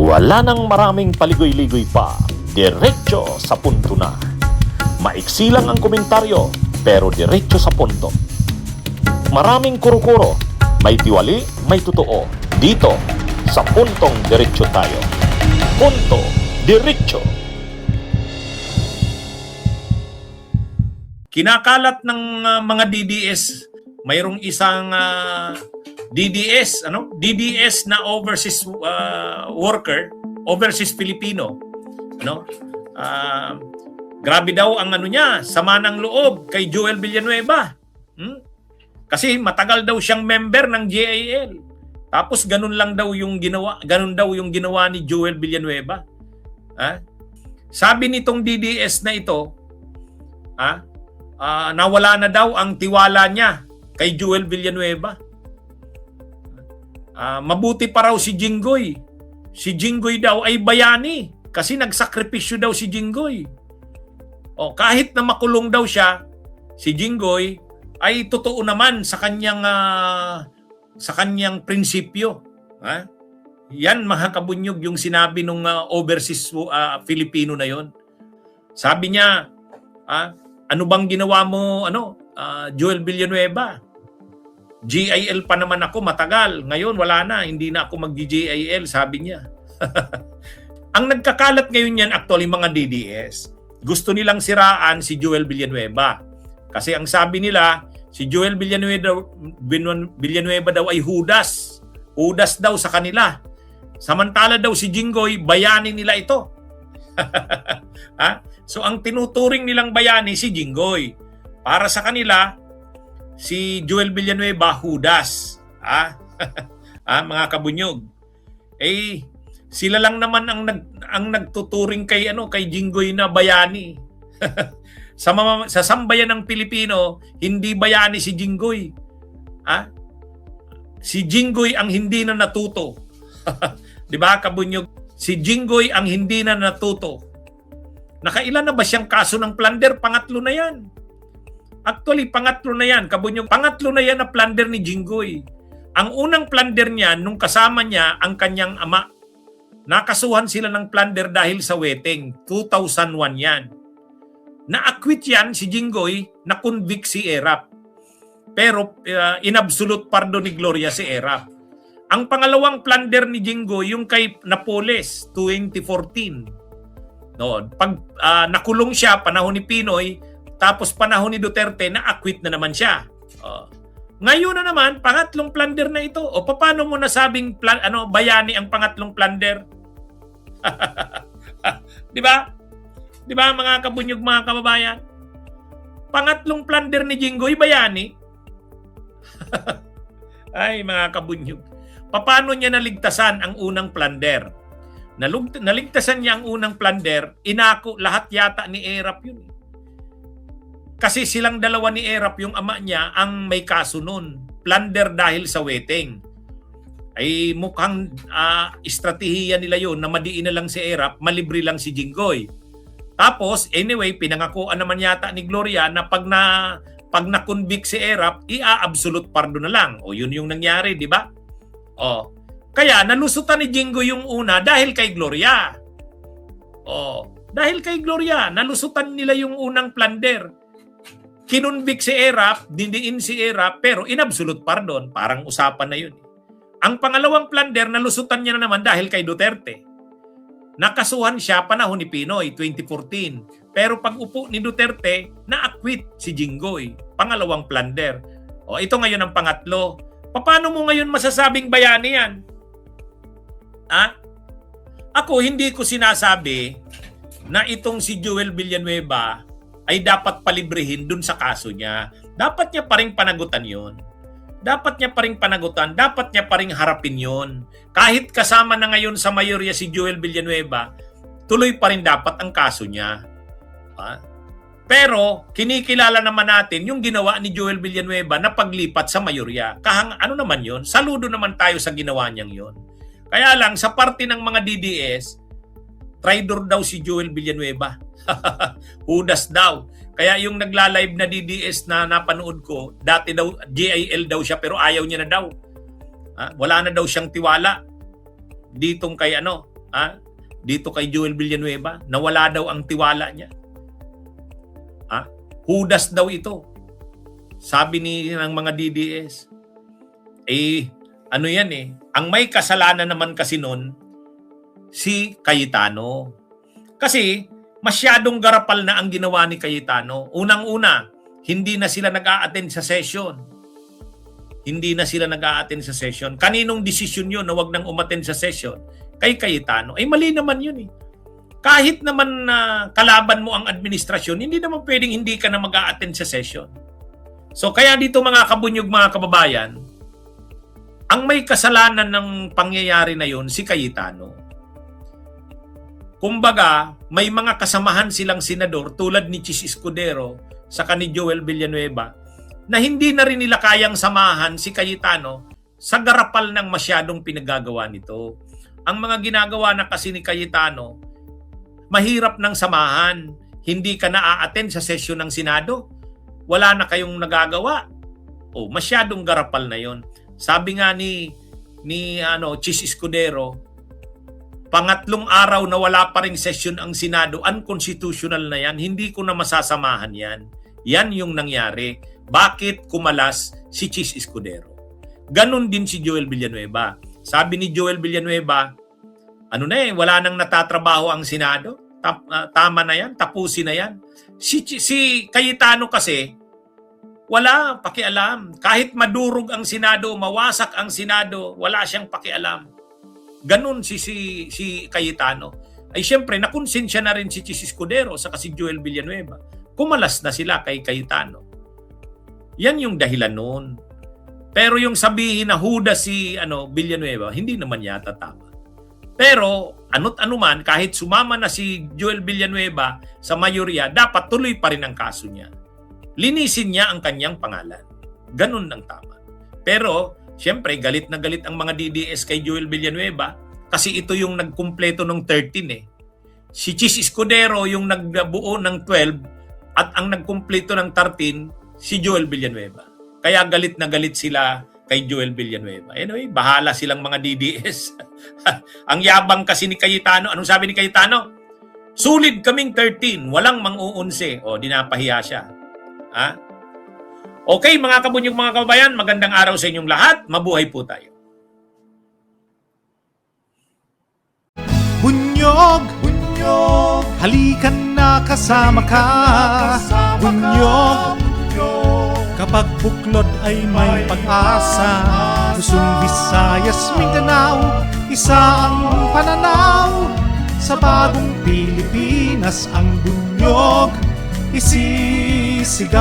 Wala nang maraming paligoy-ligoy pa, diretso sa punto na. Maiksi lang ang komentaryo, pero diretso sa punto. Maraming kuro-kuro, may tiwali, may totoo. Dito, sa puntong diretso tayo. Punto, diretso. Kinakalat ng mga DDS, mayroong isang DDS, DDS na overseas worker, overseas Filipino, grabe daw ang niya, sama ng loob kay Joel Villanueva. Kasi matagal daw siyang member ng GIL. Tapos ganun daw yung ginawa ni Joel Villanueva. Sabi nitong DDS na ito, nawala na daw ang tiwala niya kay Joel Villanueva. Mabuti pa raw si Jinggoy. Si Jinggoy daw ay bayani kasi nagsakripisyo daw si Jinggoy. Kahit na makulong daw siya, si Jinggoy ay totoo naman sa kanyang prinsipyo. Yan mga kabunyog yung sinabi nung overseas Filipino na yon. Sabi niya, ano bang ginawa mo, Joel Villanueva? GIL pa naman ako matagal. Ngayon wala na, hindi na ako mag-GIL, sabi niya. Ang nagkakalat ngayon yan actually mga DDS, gusto nilang siraan si Joel Villanueva. Kasi ang sabi nila, si Joel Villanueva daw ay hudas. Hudas daw sa kanila. Samantala daw si Jinggoy, bayani nila ito. So ang tinuturing nilang bayani si Jinggoy. Para sa kanila, si Joel Villanueva hudas. Mga kabunyog. Sila lang naman ang nagtuturing kay Jinggoy na bayani. Sa sambayan ng Pilipino, hindi bayani si Jinggoy. Si Jinggoy ang hindi na natuto. 'Di ba, kabunyog? Si Jinggoy ang hindi na natuto. Nakailan na ba siyang kaso ng plunder? Pangatlo na 'yan. Actually, pangatlo na 'yan, kabunyog. Pangatlo na 'yan na plunder ni Jinggoy. Ang unang plunder niya nung kasama niya ang kanyang ama. Nakasuhan sila ng plunder dahil sa wedding. 2001 'yan. Na-acquit yan si Jinggoy, na-convict si Erap. Pero in-absolute pardon ni Gloria si Erap. Ang pangalawang plunder ni Jinggoy, yung kay Napoles, 2014. Pag nakulong siya, panahon ni Pinoy, tapos panahon ni Duterte, na-acquit na naman siya. Ngayon na naman, pangatlong plunder na ito. Paano mo nasabing bayani ang pangatlong plunder? Di ba? Di ba mga kabunyog, mga kababayan? Pangatlong plunder ni Jinggoy, bayani. Ay, mga kabunyog. Paano niya naligtasan ang unang plunder? Naligtasan niya ang unang plunder, inako lahat yata ni Erap yun. Kasi silang dalawa ni Erap, yung ama niya, ang may kaso nun. Plunder dahil sa wedding. Ay mukhang estratehiya nila yun na madiin na lang si Erap, malibre lang si Jinggoy. Tapos, anyway, pinangakuan naman yata ni Gloria na pag na-convict si Erap, ia-absolute pardon na lang. Yun yung nangyari, di ba? Kaya nalusutan ni Jinggoy yung una dahil kay Gloria. Dahil kay Gloria, nalusutan nila yung unang plunder. Kinunvict si Erap, dindiin si Erap, pero in-absolute pardon. Parang usapan na yun. Ang pangalawang plunder, nalusutan niya na naman dahil kay Duterte. Nakasuhan siya panahon ni Pinoy, 2014. Pero pag upo ni Duterte, na-acquit si Jinggoy. Pangalawang plunder. Ito ngayon ang pangatlo. Paano mo ngayon masasabing bayani yan? Ako, hindi ko sinasabi na itong si Joel Villanueva ay dapat palibrehin dun sa kaso niya. Dapat niya pa rin panagutan yun. Dapat niya pa rin panagutan, dapat niya pa rin harapin yun. Kahit kasama na ngayon sa mayorya si Joel Villanueva, tuloy pa rin dapat ang kaso niya. Pero kinikilala naman natin yung ginawa ni Joel Villanueva na paglipat sa mayorya. Ano naman yun? Saludo naman tayo sa ginawa niyang yun. Kaya lang, sa parte ng mga DDS, traidor daw si Joel Villanueva. Hudas daw. Kaya yung nagla-live na DDS na napanood ko, dati daw GIL daw siya pero ayaw niya na daw. Wala na daw siyang tiwala ditong kay dito kay Joel Villanueva, nawala daw ang tiwala niya. Hudas daw ito. Sabi ng mga DDS. Ano yan ang may kasalanan naman kasi nun, si Cayetano. Kasi masyadong garapal na ang ginawa ni Cayetano. Unang-una, hindi na sila nag-a-attend sa session. Kaninong desisyon yun na wag nang umattend sa session? Kay Cayetano. Mali naman yun Kahit naman kalaban mo ang administrasyon, hindi naman pwedeng hindi ka na mag-a-attend sa session. So kaya dito mga kabunyog, mga kababayan, ang may kasalanan ng pangyayari na yun, si Cayetano. Kumbaga, may mga kasamahan silang senador tulad ni Chis Escudero sa ni Joel Villanueva na hindi na rin nila kayang samahan si Cayetano sa garapal ng masyadong pinagagawa nito. Ang mga ginagawa na kasi ni Cayetano, mahirap ng samahan. Hindi ka na a-attend sa session ng Senado. Wala na kayong nagagawa. Masyadong garapal na yon. Sabi nga ni Chis Escudero, pangatlong araw na wala pa ring session ang Senado, unconstitutional na yan, hindi ko na masasamahan yan. Yan yung nangyari. Bakit kumalas si Chis Escudero? Ganon din si Joel Villanueva. Sabi ni Joel Villanueva, wala nang natatrabaho ang Senado. Tama na yan, tapusin na yan. Si Cayetano kasi, wala pakialam. Kahit madurog ang Senado, mawasak ang Senado, wala siyang pakialam. Ganon si Cayetano. Siyempre, nakonsensya na rin si Chis Escudero sa si Joel Villanueva. Kumalas na sila kay Cayetano. Yan yung dahilan noon. Pero yung sabihin na huda si Villanueva, hindi naman yata tama. Pero ano't anuman, kahit sumama na si Joel Villanueva sa mayorya, dapat tuloy pa rin ang kaso niya. Linisin niya ang kanyang pangalan. Ganun ang tama. Pero, siyempre, galit na galit ang mga DDS kay Joel Villanueva kasi ito yung nagkumpleto ng 13 Si Chis Escudero yung nagbuo ng 12 at ang nagkumpleto ng 13, si Joel Villanueva. Kaya galit na galit sila kay Joel Villanueva. Anyway, bahala silang mga DDS. Ang yabang kasi ni Cayetano. Anong sabi ni Cayetano? Sulid kaming 13, walang mang-uunse. Dinapahiya siya. Okay, mga kabunyog, mga kababayan, magandang araw sa inyong lahat. Mabuhay po tayo. Bunyog, halikan na kasama ka. Bunyog, kapag buklod ay may pag-asa. Luzon, Visayas, Mindanao, isa ang pananaw. Sa bagong Pilipinas ang bunyog isisigaw.